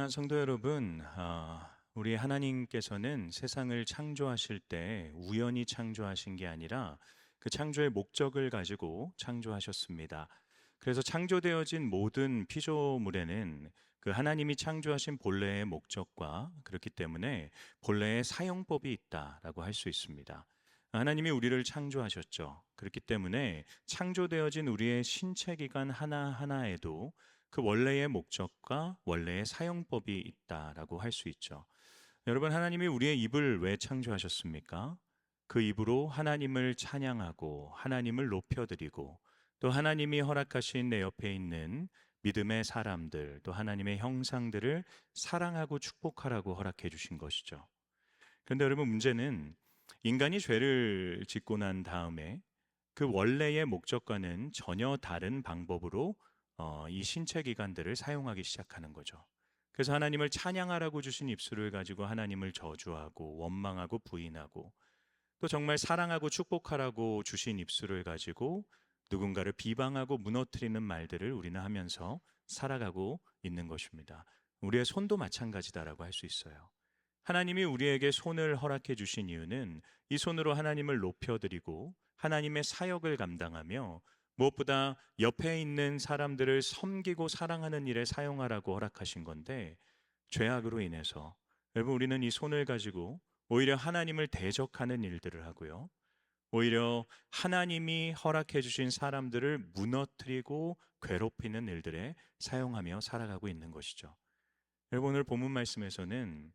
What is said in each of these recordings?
사랑하는 성도 여러분, 우리 하나님께서는 세상을 창조하실 때 우연히 창조하신 게 아니라 그 창조의 목적을 가지고 창조하셨습니다. 그래서 창조되어진 모든 피조물에는 그 하나님이 창조하신 본래의 목적과 그렇기 때문에 본래의 사용법이 있다라고 할 수 있습니다. 하나님이 우리를 창조하셨죠. 그렇기 때문에 창조되어진 우리의 신체 기관 하나하나에도 그 원래의 목적과 원래의 사용법이 있다라고 할 수 있죠. 여러분, 하나님이 우리의 입을 왜 창조하셨습니까? 그 입으로 하나님을 찬양하고 하나님을 높여드리고 또 하나님이 허락하신 내 옆에 있는 믿음의 사람들 또 하나님의 형상들을 사랑하고 축복하라고 허락해 주신 것이죠. 그런데 여러분, 문제는 인간이 죄를 짓고 난 다음에 그 원래의 목적과는 전혀 다른 방법으로 이 신체 기관들을 사용하기 시작하는 거죠. 그래서 하나님을 찬양하라고 주신 입술을 가지고 하나님을 저주하고 원망하고 부인하고 또 정말 사랑하고 축복하라고 주신 입술을 가지고 누군가를 비방하고 무너뜨리는 말들을 우리는 하면서 살아가고 있는 것입니다. 우리의 손도 마찬가지다라고 할 수 있어요. 하나님이 우리에게 손을 허락해 주신 이유는 이 손으로 하나님을 높여드리고 하나님의 사역을 감당하며 무엇보다 옆에 있는 사람들을 섬기고 사랑하는 일에 사용하라고 허락하신 건데, 죄악으로 인해서 여러분, 우리는 이 손을 가지고 오히려 하나님을 대적하는 일들을 하고요, 오히려 하나님이 허락해 주신 사람들을 무너뜨리고 괴롭히는 일들에 사용하며 살아가고 있는 것이죠. 여러분, 오늘 본문 말씀에서는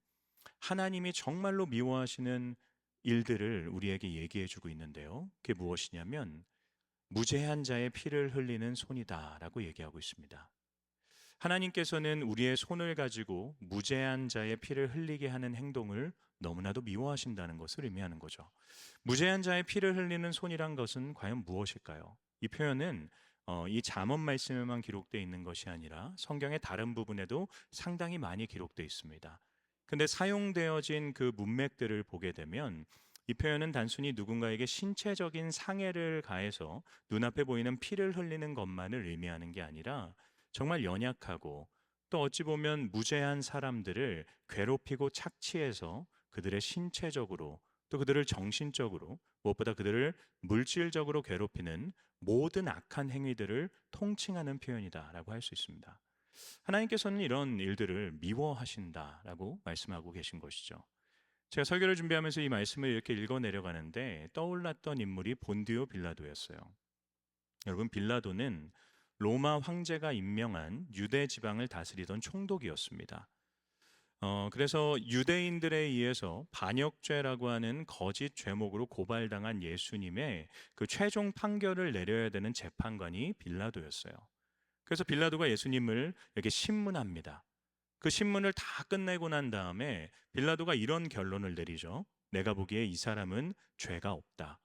하나님이 정말로 미워하시는 일들을 우리에게 얘기해 주고 있는데요, 그게 무엇이냐면 무죄한 자의 피를 흘리는 손이다라고 얘기하고 있습니다. 하나님께서는 우리의 손을 가지고 무죄한 자의 피를 흘리게 하는 행동을 너무나도 미워하신다는 것을 의미하는 거죠. 무죄한 자의 피를 흘리는 손이란 것은 과연 무엇일까요? 이 표현은 이 잠언 말씀에만 기록되어 있는 것이 아니라 성경의 다른 부분에도 상당히 많이 기록되어 있습니다. 근데 사용되어진 그 문맥들을 보게 되면 이 표현은 단순히 누군가에게 신체적인 상해를 가해서 눈앞에 보이는 피를 흘리는 것만을 의미하는 게 아니라 정말 연약하고 또 어찌 보면 무죄한 사람들을 괴롭히고 착취해서 그들의 신체적으로 또 그들을 정신적으로 무엇보다 그들을 물질적으로 괴롭히는 모든 악한 행위들을 통칭하는 표현이다라고 할 수 있습니다. 하나님께서는 이런 일들을 미워하신다라고 말씀하고 계신 것이죠. 제가 설교를 준비하면서 이 말씀을 이렇게 읽어 내려가는데 떠올랐던 인물이 본디오 빌라도였어요. 여러분, 빌라도는 로마 황제가 임명한 유대 지방을 다스리던 총독이었습니다. 그래서 유대인들에 의해서 반역죄라고 하는 거짓 죄목으로 고발당한 예수님의 그 최종 판결을 내려야 되는 재판관이 빌라도였어요. 그래서 빌라도가 예수님을 이렇게 신문합니다. 그 신문을 다 끝내고 난 다음에 빌라도가 이런 결론을 내리죠. 내가 보기에 이 사람은 죄가 없다.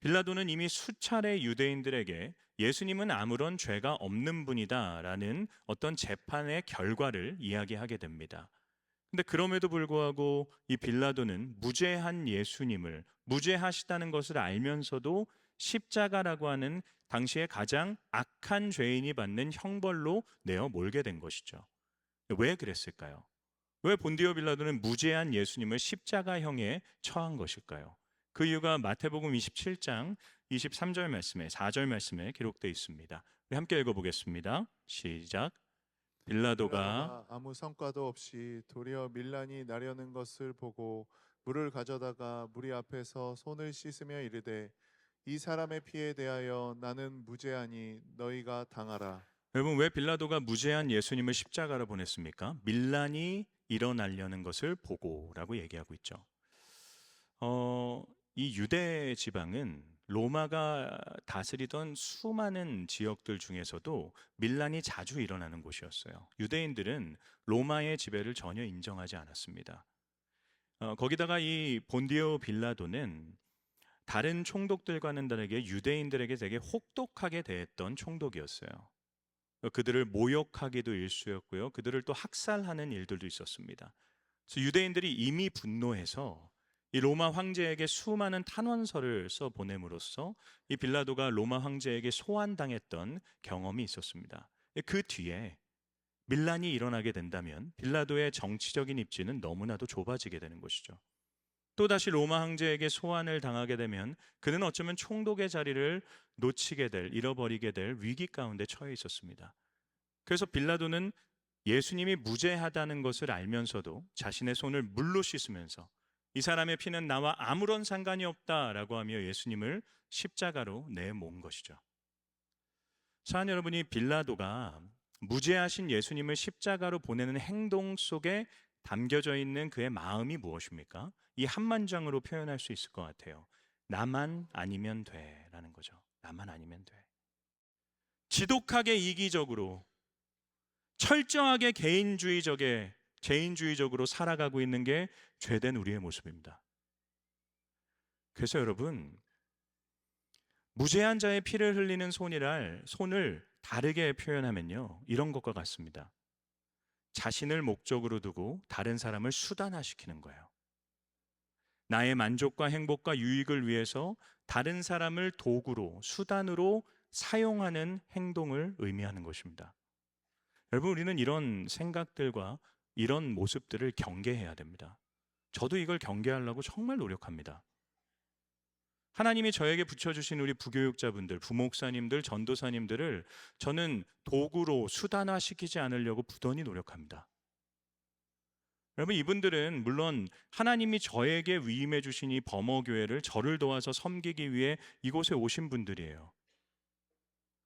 빌라도는 이미 수차례 유대인들에게 예수님은 아무런 죄가 없는 분이다라는 어떤 재판의 결과를 이야기하게 됩니다. 근데 그럼에도 불구하고 이 빌라도는 무죄한 예수님을 무죄하시다는 것을 알면서도 십자가라고 하는 당시에 가장 악한 죄인이 받는 형벌로 내어 몰게 된 것이죠. 왜 그랬을까요? 왜 본디오 빌라도는 무죄한 예수님을 십자가형에 처한 것일까요? 그 이유가 마태복음 27장 23절 말씀에 4절 말씀에 기록되어 있습니다. 우리 함께 읽어보겠습니다. 시작. 빌라도가 빌라도가 아무 성과도 없이 도리어 밀란이 나려는 것을 보고 물을 가져다가 무리 앞에서 손을 씻으며 이르되 이 사람의 피에 대하여 나는 무죄하니 너희가 당하라. 여러분, 왜 빌라도가 무죄한 예수님을 십자가로 보냈습니까? 밀란이 일어나려는 것을 보고라고 얘기하고 있죠. 이 유대 지방은 로마가 다스리던 수많은 지역들 중에서도 밀란이 자주 일어나는 곳이었어요. 유대인들은 로마의 지배를 전혀 인정하지 않았습니다. 거기다가 이 본디오 빌라도는 다른 총독들과는 다르게 유대인들에게 되게 혹독하게 대했던 총독이었어요. 그들을 모욕하기도 일쑤였고요, 그들을 또 학살하는 일들도 있었습니다. 그래서 유대인들이 이미 분노해서 이 로마 황제에게 수많은 탄원서를 써 보냄으로써 이 빌라도가 로마 황제에게 소환당했던 경험이 있었습니다. 그 뒤에 밀란이 일어나게 된다면 빌라도의 정치적인 입지는 너무나도 좁아지게 되는 것이죠. 또다시 로마 황제에게 소환을 당하게 되면 그는 어쩌면 총독의 자리를 놓치게 될, 잃어버리게 될 위기 가운데 처해 있었습니다. 그래서 빌라도는 예수님이 무죄하다는 것을 알면서도 자신의 손을 물로 씻으면서 이 사람의 피는 나와 아무런 상관이 없다라고 하며 예수님을 십자가로 내모은 것이죠. 사랑하는 여러분이 빌라도가 무죄하신 예수님을 십자가로 보내는 행동 속에 담겨져 있는 그의 마음이 무엇입니까? 이 한만장으로 표현할 수 있을 것 같아요. 나만 아니면 돼라는 거죠. 나만 아니면 돼. 지독하게 이기적으로 철저하게 개인주의적으로 살아가고 있는 게 죄된 우리의 모습입니다. 그래서 여러분, 무죄한 자의 피를 흘리는 손을 다르게 표현하면요, 이런 것과 같습니다. 자신을 목적으로 두고 다른 사람을 수단화시키는 거예요. 나의 만족과 행복과 유익을 위해서 다른 사람을 도구로, 수단으로 사용하는 행동을 의미하는 것입니다. 여러분, 우리는 이런 생각들과 이런 모습들을 경계해야 됩니다. 저도 이걸 경계하려고 정말 노력합니다. 하나님이 저에게 붙여주신 우리 부교육자분들, 부목사님들, 전도사님들을 저는 도구로 수단화시키지 않으려고 부단히 노력합니다. 여러분, 이분들은 물론 하나님이 저에게 위임해 주신 이 범어교회를 저를 도와서 섬기기 위해 이곳에 오신 분들이에요.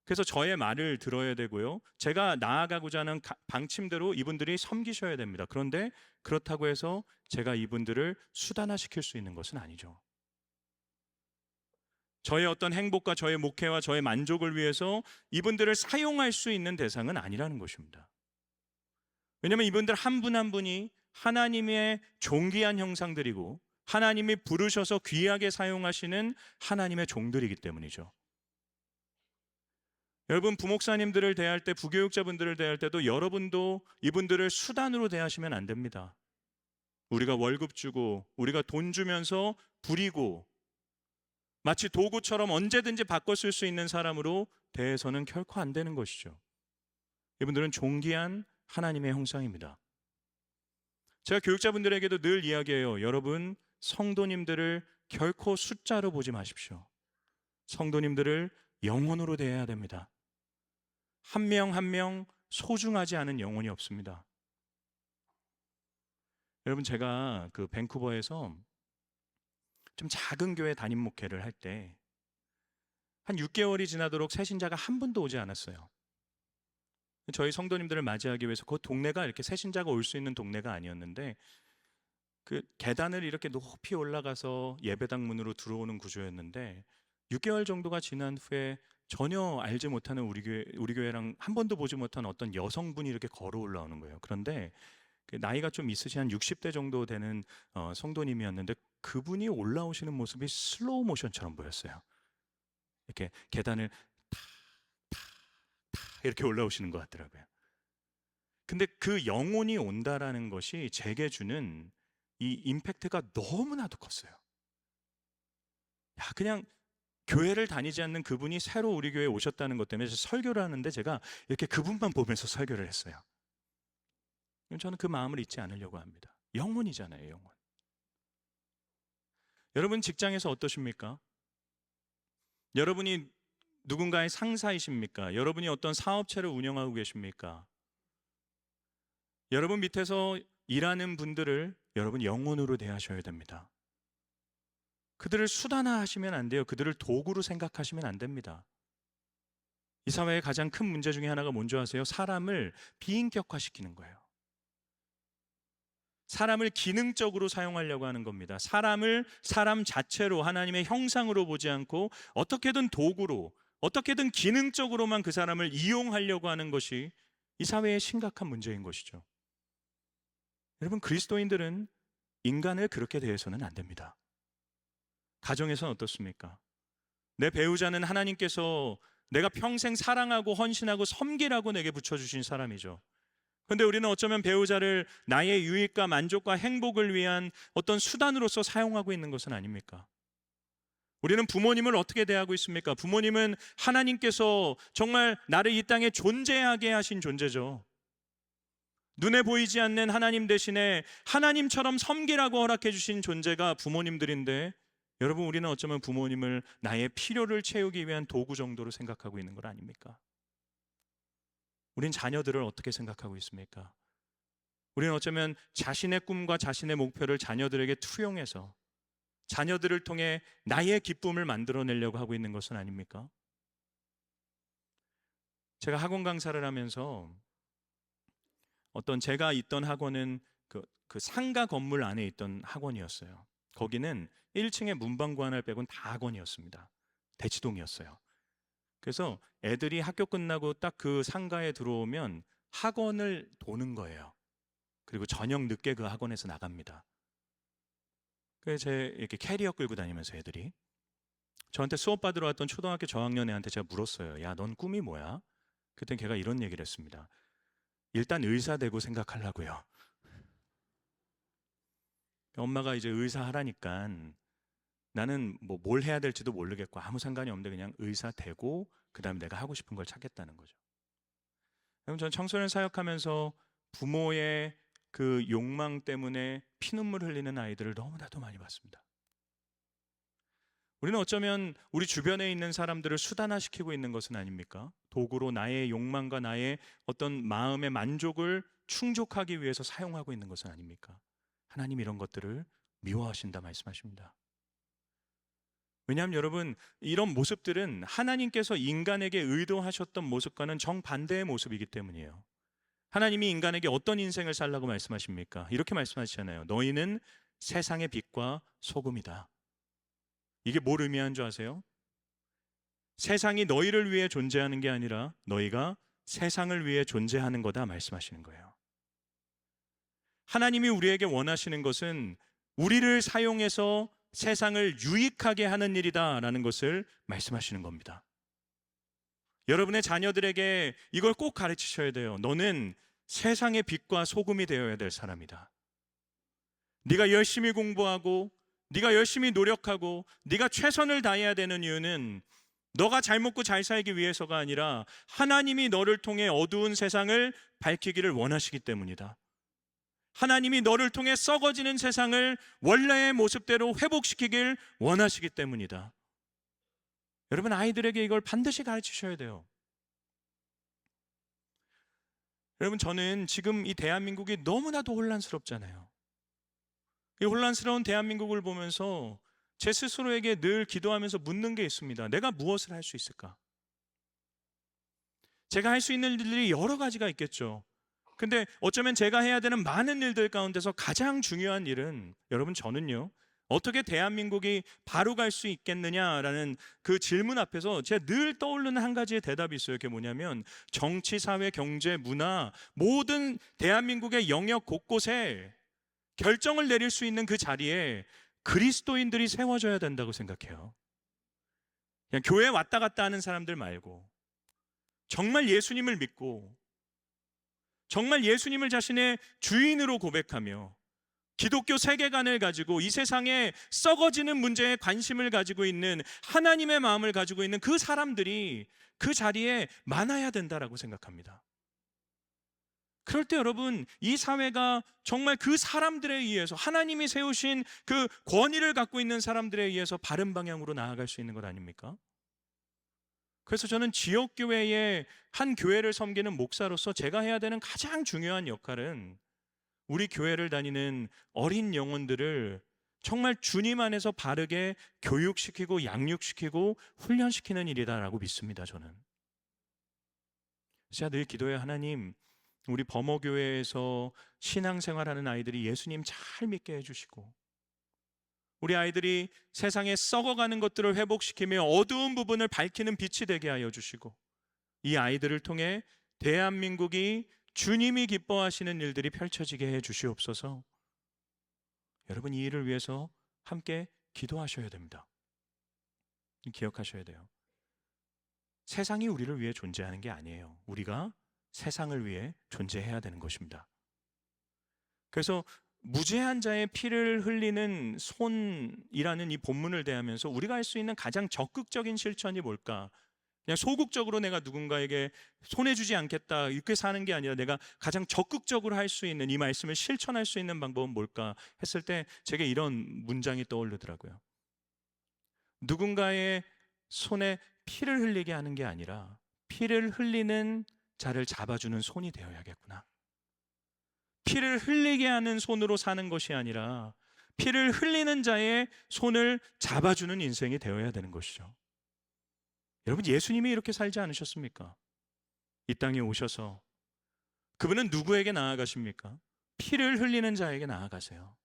그래서 저의 말을 들어야 되고요, 제가 나아가고자 하는 방침대로 이분들이 섬기셔야 됩니다. 그런데 그렇다고 해서 제가 이분들을 수단화시킬 수 있는 것은 아니죠. 저의 어떤 행복과 저의 목회와 저의 만족을 위해서 이분들을 사용할 수 있는 대상은 아니라는 것입니다. 왜냐하면 이분들 한 분 한 분이 하나님의 존귀한 형상들이고 하나님이 부르셔서 귀하게 사용하시는 하나님의 종들이기 때문이죠. 여러분, 부목사님들을 대할 때, 부교육자분들을 대할 때도 여러분도 이분들을 수단으로 대하시면 안 됩니다. 우리가 월급 주고 우리가 돈 주면서 부리고 마치 도구처럼 언제든지 바꿔 쓸 수 있는 사람으로 대해서는 결코 안 되는 것이죠. 이분들은 존귀한 하나님의 형상입니다. 제가 교육자분들에게도 늘 이야기해요. 여러분, 성도님들을 결코 숫자로 보지 마십시오. 성도님들을 영혼으로 대해야 됩니다. 한 명 한 명 소중하지 않은 영혼이 없습니다. 여러분, 제가 그 밴쿠버에서 좀 작은 교회 담임 목회를 할 때 한 6개월이 지나도록 새신자가 한 분도 오지 않았어요. 저희 성도님들을 맞이하기 위해서 그 동네가 이렇게 새신자가 올 수 있는 동네가 아니었는데 그 계단을 이렇게 높이 올라가서 예배당 문으로 들어오는 구조였는데 6개월 정도가 지난 후에 전혀 알지 못하는 우리 교회랑 한 번도 보지 못한 어떤 여성분이 이렇게 걸어 올라오는 거예요. 그런데 그 나이가 좀 있으신 한 60대 정도 되는 성도님이었는데 그분이 올라오시는 모습이 슬로우 모션처럼 보였어요. 이렇게 계단을 이렇게 올라오시는 것 같더라고요. 근데 그 영혼이 온다라는 것이 제게 주는 이 임팩트가 너무나도 컸어요. 야, 그냥 교회를 다니지 않는 그분이 새로 우리 교회에 오셨다는 것 때문에 설교를 하는데 제가 이렇게 그분만 보면서 설교를 했어요. 저는 그 마음을 잊지 않으려고 합니다. 영혼이잖아요, 영혼. 여러분, 직장에서 어떠십니까? 여러분이 누군가의 상사이십니까? 여러분이 어떤 사업체를 운영하고 계십니까? 여러분 밑에서 일하는 분들을 여러분 영혼으로 대하셔야 됩니다. 그들을 수단화하시면 안 돼요. 그들을 도구로 생각하시면 안 됩니다. 이 사회의 가장 큰 문제 중에 하나가 뭔지 아세요? 사람을 비인격화시키는 거예요. 사람을 기능적으로 사용하려고 하는 겁니다. 사람을 사람 자체로 하나님의 형상으로 보지 않고 어떻게든 도구로, 어떻게든 기능적으로만 그 사람을 이용하려고 하는 것이 이 사회의 심각한 문제인 것이죠. 여러분, 그리스도인들은 인간을 그렇게 대해서는 안 됩니다. 가정에서는 어떻습니까? 내 배우자는 하나님께서 내가 평생 사랑하고 헌신하고 섬기라고 내게 붙여주신 사람이죠. 그런데 우리는 어쩌면 배우자를 나의 유익과 만족과 행복을 위한 어떤 수단으로서 사용하고 있는 것은 아닙니까? 우리는 부모님을 어떻게 대하고 있습니까? 부모님은 하나님께서 정말 나를 이 땅에 존재하게 하신 존재죠. 눈에 보이지 않는 하나님 대신에 하나님처럼 섬기라고 허락해 주신 존재가 부모님들인데, 여러분, 우리는 어쩌면 부모님을 나의 필요를 채우기 위한 도구 정도로 생각하고 있는 것 아닙니까? 우린 자녀들을 어떻게 생각하고 있습니까? 우리는 어쩌면 자신의 꿈과 자신의 목표를 자녀들에게 투영해서 자녀들을 통해 나의 기쁨을 만들어내려고 하고 있는 것은 아닙니까? 제가 학원 강사를 하면서 어떤 제가 있던 학원은 그 상가 건물 안에 있던 학원이었어요. 거기는 1층에 문방구 하나를 빼고는 다 학원이었습니다. 대치동이었어요. 그래서 애들이 학교 끝나고 딱 그 상가에 들어오면 학원을 도는 거예요. 그리고 저녁 늦게 그 학원에서 나갑니다. 그래서 제 이렇게 캐리어 끌고 다니면서 애들이 저한테 수업 받으러 왔던 초등학교 저학년 애한테 제가 물었어요. 야, 넌 꿈이 뭐야? 그때 걔가 이런 얘기를 했습니다. 일단 의사 되고 생각하려고요. 엄마가 이제 의사 하라니까 나는 뭐 뭘 해야 될지도 모르겠고 아무 상관이 없는데 그냥 의사 되고 그다음에 내가 하고 싶은 걸 찾겠다는 거죠. 그럼 전 청소년 사역하면서 부모의 그 욕망 때문에 피눈물 흘리는 아이들을 너무나도 많이 봤습니다. 우리는 어쩌면 우리 주변에 있는 사람들을 수단화시키고 있는 것은 아닙니까? 도구로 나의 욕망과 나의 어떤 마음의 만족을 충족하기 위해서 사용하고 있는 것은 아닙니까? 하나님 이런 것들을 미워하신다 말씀하십니다. 왜냐하면 여러분, 이런 모습들은 하나님께서 인간에게 의도하셨던 모습과는 정반대의 모습이기 때문이에요. 하나님이 인간에게 어떤 인생을 살라고 말씀하십니까? 이렇게 말씀하시잖아요. 너희는 세상의 빛과 소금이다. 이게 뭘 의미하는 줄 아세요? 세상이 너희를 위해 존재하는 게 아니라 너희가 세상을 위해 존재하는 거다 말씀하시는 거예요. 하나님이 우리에게 원하시는 것은 우리를 사용해서 세상을 유익하게 하는 일이다라는 것을 말씀하시는 겁니다. 여러분의 자녀들에게 이걸 꼭 가르치셔야 돼요. 너는 세상의 빛과 소금이 되어야 될 사람이다. 네가 열심히 공부하고 네가 열심히 노력하고 네가 최선을 다해야 되는 이유는 너가 잘 먹고 잘 살기 위해서가 아니라 하나님이 너를 통해 어두운 세상을 밝히기를 원하시기 때문이다. 하나님이 너를 통해 썩어지는 세상을 원래의 모습대로 회복시키길 원하시기 때문이다. 여러분, 아이들에게 이걸 반드시 가르치셔야 돼요. 여러분, 저는 지금 이 대한민국이 너무나도 혼란스럽잖아요. 이 혼란스러운 대한민국을 보면서 제 스스로에게 늘 기도하면서 묻는 게 있습니다. 내가 무엇을 할 수 있을까? 제가 할 수 있는 일들이 여러 가지가 있겠죠. 근데 어쩌면 제가 해야 되는 많은 일들 가운데서 가장 중요한 일은, 여러분, 저는요, 어떻게 대한민국이 바로 갈 수 있겠느냐라는 그 질문 앞에서 제가 늘 떠오르는 한 가지의 대답이 있어요. 그게 뭐냐면 정치, 사회, 경제, 문화 모든 대한민국의 영역 곳곳에 결정을 내릴 수 있는 그 자리에 그리스도인들이 세워져야 된다고 생각해요. 그냥 교회 왔다 갔다 하는 사람들 말고 정말 예수님을 믿고 정말 예수님을 자신의 주인으로 고백하며 기독교 세계관을 가지고 이 세상에 썩어지는 문제에 관심을 가지고 있는 하나님의 마음을 가지고 있는 그 사람들이 그 자리에 많아야 된다라고 생각합니다. 그럴 때 여러분, 이 사회가 정말 그 사람들에 의해서 하나님이 세우신 그 권위를 갖고 있는 사람들에 의해서 바른 방향으로 나아갈 수 있는 것 아닙니까? 그래서 저는 지역교회의 한 교회를 섬기는 목사로서 제가 해야 되는 가장 중요한 역할은 우리 교회를 다니는 어린 영혼들을 정말 주님 안에서 바르게 교육시키고 양육시키고 훈련시키는 일이다라고 믿습니다. 저는 제가 늘 기도해요. 하나님, 우리 범어교회에서 신앙생활하는 아이들이 예수님 잘 믿게 해주시고 우리 아이들이 세상에 썩어가는 것들을 회복시키며 어두운 부분을 밝히는 빛이 되게 하여 주시고 이 아이들을 통해 대한민국이 주님이 기뻐하시는 일들이 펼쳐지게 해 주시옵소서. 여러분, 이 일을 위해서 함께 기도하셔야 됩니다. 기억하셔야 돼요. 세상이 우리를 위해 존재하는 게 아니에요. 우리가 세상을 위해 존재해야 되는 것입니다. 그래서 무죄한 자의 피를 흘리는 손이라는 이 본문을 대하면서 우리가 할 수 있는 가장 적극적인 실천이 뭘까? 그냥 소극적으로 내가 누군가에게 손해주지 않겠다 이렇게 사는 게 아니라 내가 가장 적극적으로 할 수 있는, 이 말씀을 실천할 수 있는 방법은 뭘까 했을 때 제게 이런 문장이 떠오르더라고요. 누군가의 손에 피를 흘리게 하는 게 아니라 피를 흘리는 자를 잡아주는 손이 되어야겠구나. 피를 흘리게 하는 손으로 사는 것이 아니라 피를 흘리는 자의 손을 잡아주는 인생이 되어야 되는 것이죠. 여러분, 예수님이 이렇게 살지 않으셨습니까? 이 땅에 오셔서 그분은 누구에게 나아가십니까? 피를 흘리는 자에게 나아가세요.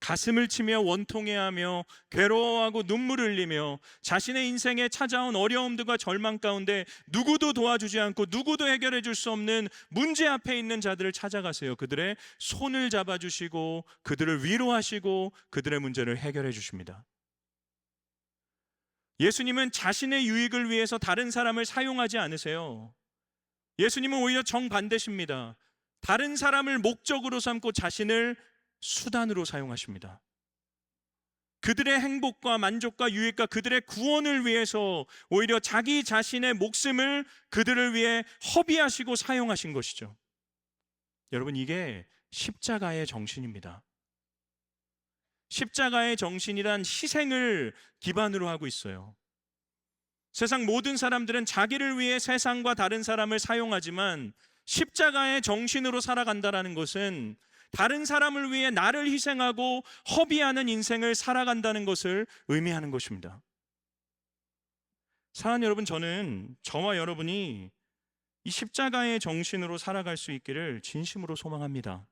가슴을 치며 원통해하며 괴로워하고 눈물을 흘리며 자신의 인생에 찾아온 어려움들과 절망 가운데 누구도 도와주지 않고 누구도 해결해 줄 수 없는 문제 앞에 있는 자들을 찾아가세요. 그들의 손을 잡아주시고 그들을 위로하시고 그들의 문제를 해결해 주십니다. 예수님은 자신의 유익을 위해서 다른 사람을 사용하지 않으세요. 예수님은 오히려 정반대십니다. 다른 사람을 목적으로 삼고 자신을 수단으로 사용하십니다. 그들의 행복과 만족과 유익과 그들의 구원을 위해서 오히려 자기 자신의 목숨을 그들을 위해 허비하시고 사용하신 것이죠. 여러분, 이게 십자가의 정신입니다. 십자가의 정신이란 희생을 기반으로 하고 있어요. 세상 모든 사람들은 자기를 위해 세상과 다른 사람을 사용하지만 십자가의 정신으로 살아간다는 것은 다른 사람을 위해 나를 희생하고 허비하는 인생을 살아간다는 것을 의미하는 것입니다. 사랑하는 여러분, 저는 저와 여러분이 이 십자가의 정신으로 살아갈 수 있기를 진심으로 소망합니다.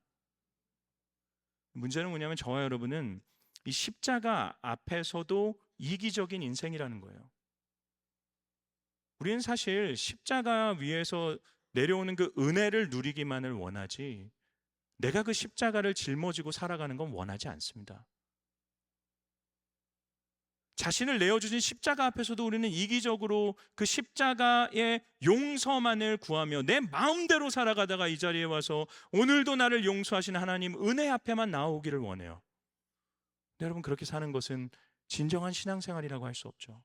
문제는 뭐냐면 저와 여러분은 이 십자가 앞에서도 이기적인 인생이라는 거예요. 우리는 사실 십자가 위에서 내려오는 그 은혜를 누리기만을 원하지 내가 그 십자가를 짊어지고 살아가는 건 원하지 않습니다. 자신을 내어주신 십자가 앞에서도 우리는 이기적으로 그 십자가의 용서만을 구하며 내 마음대로 살아가다가 이 자리에 와서 오늘도 나를 용서하신 하나님 은혜 앞에만 나오기를 원해요. 근데 여러분, 그렇게 사는 것은 진정한 신앙생활이라고 할 수 없죠.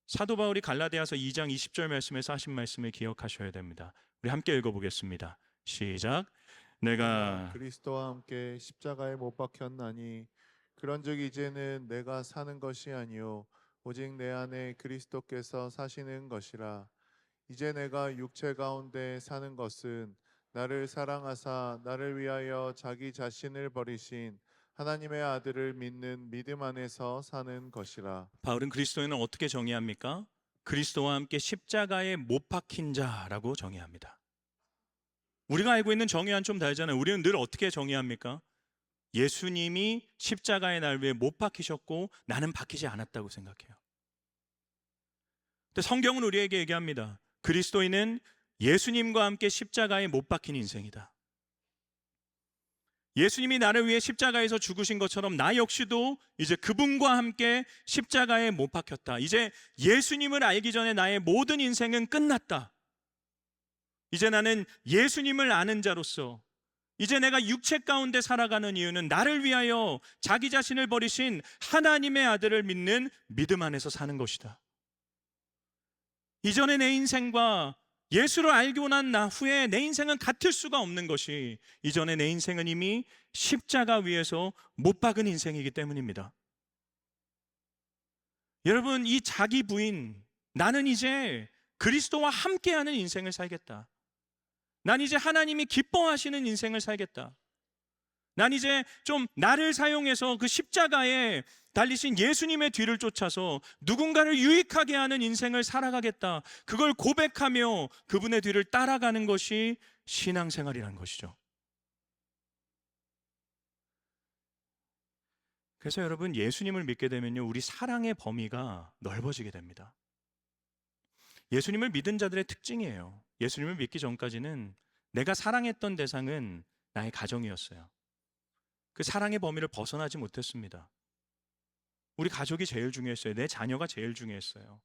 사도 바울이 갈라디아서 2장 20절 말씀에서 하신 말씀을 기억하셔야 됩니다. 우리 함께 읽어보겠습니다. 시작. 내가 그리스도와 함께 십자가에 못 박혔나니 그런즉 이제는 내가 사는 것이 아니요 오직 내 안에 그리스도께서 사시는 것이라. 이제 내가 육체 가운데 사는 것은 나를 사랑하사 나를 위하여 자기 자신을 버리신 하나님의 아들을 믿는 믿음 안에서 사는 것이라. 바울은 그리스도인은 어떻게 정의합니까? 그리스도와 함께 십자가에 못 박힌 자라고 정의합니다. 우리가 알고 있는 정의와는 좀 다르잖아요. 우리는 늘 어떻게 정의합니까? 예수님이 십자가에 날 위해 못 박히셨고 나는 박히지 않았다고 생각해요. 근데 성경은 우리에게 얘기합니다. 그리스도인은 예수님과 함께 십자가에 못 박힌 인생이다. 예수님이 나를 위해 십자가에서 죽으신 것처럼 나 역시도 이제 그분과 함께 십자가에 못 박혔다. 이제 예수님을 알기 전에 나의 모든 인생은 끝났다. 이제 나는 예수님을 아는 자로서 이제 내가 육체 가운데 살아가는 이유는 나를 위하여 자기 자신을 버리신 하나님의 아들을 믿는 믿음 안에서 사는 것이다. 이전의 내 인생과 예수를 알고 난 나 후에 내 인생은 같을 수가 없는 것이 이전에 내 인생은 이미 십자가 위에서 못 박은 인생이기 때문입니다. 여러분, 이 자기 부인, 나는 이제 그리스도와 함께하는 인생을 살겠다. 난 이제 하나님이 기뻐하시는 인생을 살겠다. 난 이제 좀 나를 사용해서 그 십자가에 달리신 예수님의 뒤를 쫓아서 누군가를 유익하게 하는 인생을 살아가겠다. 그걸 고백하며 그분의 뒤를 따라가는 것이 신앙생활이라는 것이죠. 그래서 여러분, 예수님을 믿게 되면요, 우리 사랑의 범위가 넓어지게 됩니다. 예수님을 믿은 자들의 특징이에요. 예수님을 믿기 전까지는 내가 사랑했던 대상은 나의 가정이었어요. 그 사랑의 범위를 벗어나지 못했습니다. 우리 가족이 제일 중요했어요. 내 자녀가 제일 중요했어요.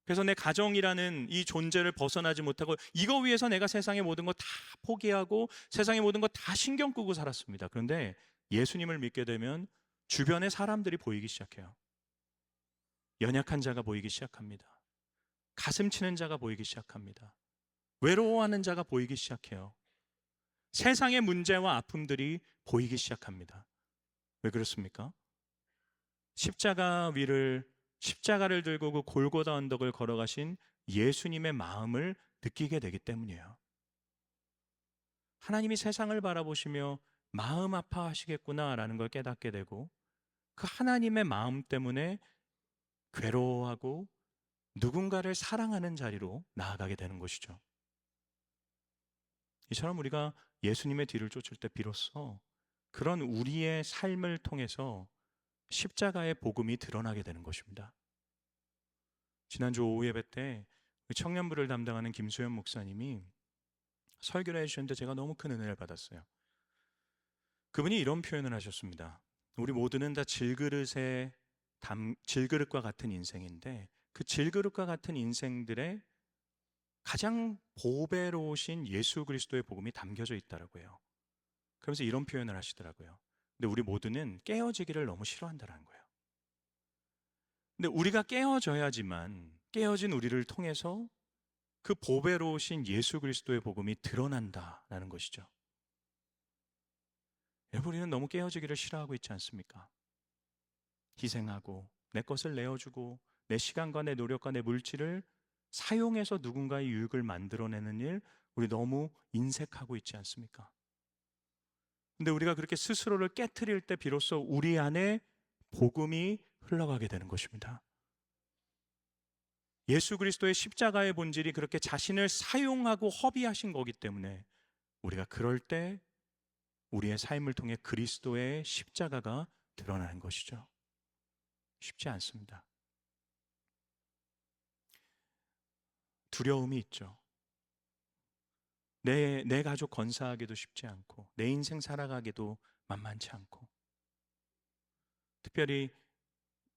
그래서 내 가정이라는 이 존재를 벗어나지 못하고 이거 위해서 내가 세상의 모든 거 다 포기하고 세상의 모든 거 다 신경 끄고 살았습니다. 그런데 예수님을 믿게 되면 주변에 사람들이 보이기 시작해요. 연약한 자가 보이기 시작합니다. 가슴 치는 자가 보이기 시작합니다. 외로워하는 자가 보이기 시작해요. 세상의 문제와 아픔들이 보이기 시작합니다. 왜 그렇습니까? 십자가를 들고 그 골고다 언덕을 걸어가신 예수님의 마음을 느끼게 되기 때문이에요. 하나님이 세상을 바라보시며 마음 아파하시겠구나라는 걸 깨닫게 되고, 그 하나님의 마음 때문에 괴로워하고 누군가를 사랑하는 자리로 나아가게 되는 것이죠. 이처럼 우리가 예수님의 뒤를 쫓을 때 비로소 그런 우리의 삶을 통해서 십자가의 복음이 드러나게 되는 것입니다. 지난주 오후 예배 때 청년부를 담당하는 김수현 목사님이 설교를 해주셨는데 제가 너무 큰 은혜를 받았어요. 그분이 이런 표현을 하셨습니다. 우리 모두는 다 질그릇과 같은 인생인데, 그 질그릇과 같은 인생들의 가장 보배로우신 예수 그리스도의 복음이 담겨져 있다라고 해요. 그러면서 이런 표현을 하시더라고요. 근데 우리 모두는 깨어지기를 너무 싫어한다는 거예요. 근데 우리가 깨어져야지만 깨어진 우리를 통해서 그 보배로우신 예수 그리스도의 복음이 드러난다라는 것이죠. 여러분, 우리는 너무 깨어지기를 싫어하고 있지 않습니까? 희생하고 내 것을 내어주고 내 시간과 내 노력과 내 물질을 사용해서 누군가의 유익을 만들어내는 일, 우리 너무 인색하고 있지 않습니까? 근데 우리가 그렇게 스스로를 깨트릴 때 비로소 우리 안에 복음이 흘러가게 되는 것입니다. 예수 그리스도의 십자가의 본질이 그렇게 자신을 사용하고 허비하신 거기 때문에 우리가 그럴 때 우리의 삶을 통해 그리스도의 십자가가 드러나는 것이죠. 쉽지 않습니다. 두려움이 있죠. 내 가족 건사하기도 쉽지 않고, 내 인생 살아가기도 만만치 않고, 특별히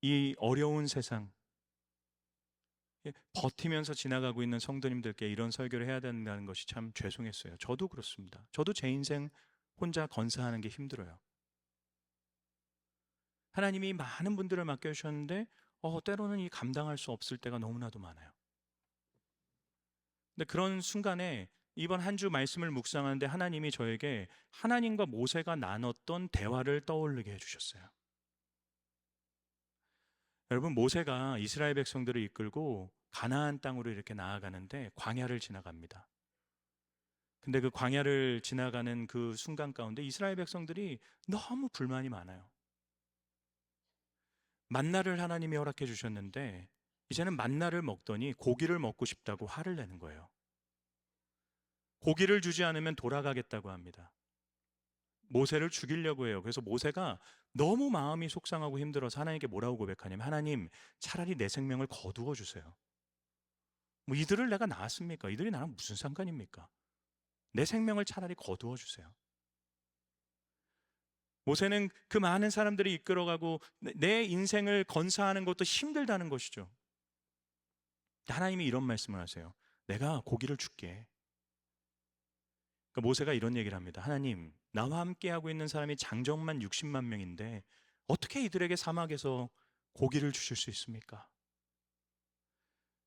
이 어려운 세상 버티면서 지나가고 있는 성도님들께 이런 설교를 해야 된다는 것이 참 죄송했어요. 저도 그렇습니다. 저도 제 인생 혼자 건사하는 게 힘들어요. 하나님이 많은 분들을 맡겨주셨는데 때로는 이 감당할 수 없을 때가 너무나도 많아요. 근데 그런 순간에 이번 한 주 말씀을 묵상하는데 하나님이 저에게 하나님과 모세가 나눴던 대화를 떠올리게 해주셨어요. 여러분, 모세가 이스라엘 백성들을 이끌고 가나안 땅으로 이렇게 나아가는데 광야를 지나갑니다. 근데 그 광야를 지나가는 그 순간 가운데 이스라엘 백성들이 너무 불만이 많아요. 만나를 하나님이 허락해 주셨는데 이제는 만나를 먹더니 고기를 먹고 싶다고 화를 내는 거예요. 고기를 주지 않으면 돌아가겠다고 합니다. 모세를 죽이려고 해요. 그래서 모세가 너무 마음이 속상하고 힘들어서 하나님께 뭐라고 고백하냐면, 하나님, 차라리 내 생명을 거두어 주세요. 뭐 이들을 내가 낳았습니까? 이들이 나랑 무슨 상관입니까? 내 생명을 차라리 거두어 주세요. 모세는 그 많은 사람들이 이끌어가고 내 인생을 건사하는 것도 힘들다는 것이죠. 하나님이 이런 말씀을 하세요. 내가 고기를 줄게. 그러니까 모세가 이런 얘기를 합니다. 하나님, 나와 함께하고 있는 사람이 장정만 60만 명인데 어떻게 이들에게 사막에서 고기를 주실 수 있습니까?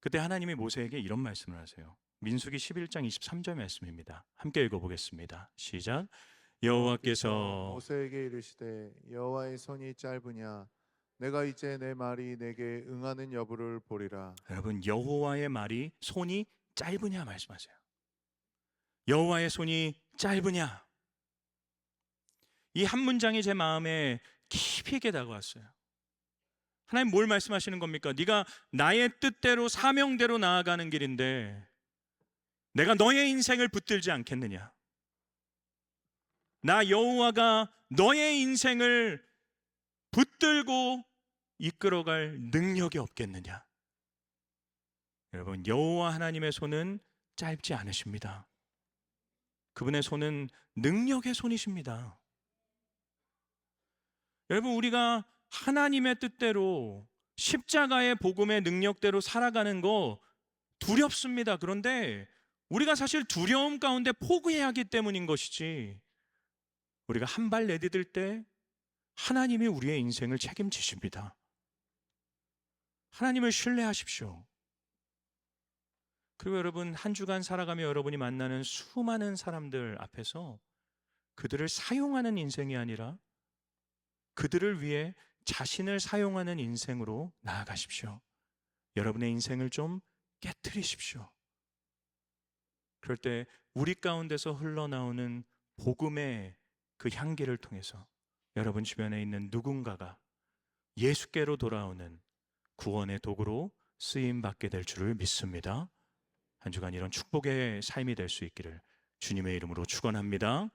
그때 하나님이 모세에게 이런 말씀을 하세요. 민수기 11장 23절 말씀입니다. 함께 읽어보겠습니다. 시작. 여호와께서 모세에게 이르시되 여호와의 손이 짧으냐 내가 이제 내 말이 내게 응하는 여부를 보리라. 여러분, 여호와의 말이 손이 짧으냐 말씀하세요. 여호와의 손이 짧으냐. 이 한 문장이 제 마음에 깊이 있게 다가왔어요. 하나님 뭘 말씀하시는 겁니까? 네가 나의 뜻대로 사명대로 나아가는 길인데 내가 너의 인생을 붙들지 않겠느냐? 나 여호와가 너의 인생을 붙들고 이끌어갈 능력이 없겠느냐? 여러분, 여호와 하나님의 손은 짧지 않으십니다. 그분의 손은 능력의 손이십니다. 여러분, 우리가 하나님의 뜻대로 십자가의 복음의 능력대로 살아가는 거 두렵습니다. 그런데 우리가 사실 두려움 가운데 포기해야 하기 때문인 것이지, 우리가 한 발 내디딜 때 하나님이 우리의 인생을 책임지십니다. 하나님을 신뢰하십시오. 그리고 여러분, 한 주간 살아가며 여러분이 만나는 수많은 사람들 앞에서 그들을 사용하는 인생이 아니라 그들을 위해 자신을 사용하는 인생으로 나아가십시오. 여러분의 인생을 좀 깨트리십시오. 그럴 때 우리 가운데서 흘러나오는 복음의 그 향기를 통해서 여러분 주변에 있는 누군가가 예수께로 돌아오는 구원의 도구로 쓰임받게 될 줄을 믿습니다. 한 주간 이런 축복의 삶이 될 수 있기를 주님의 이름으로 축원합니다.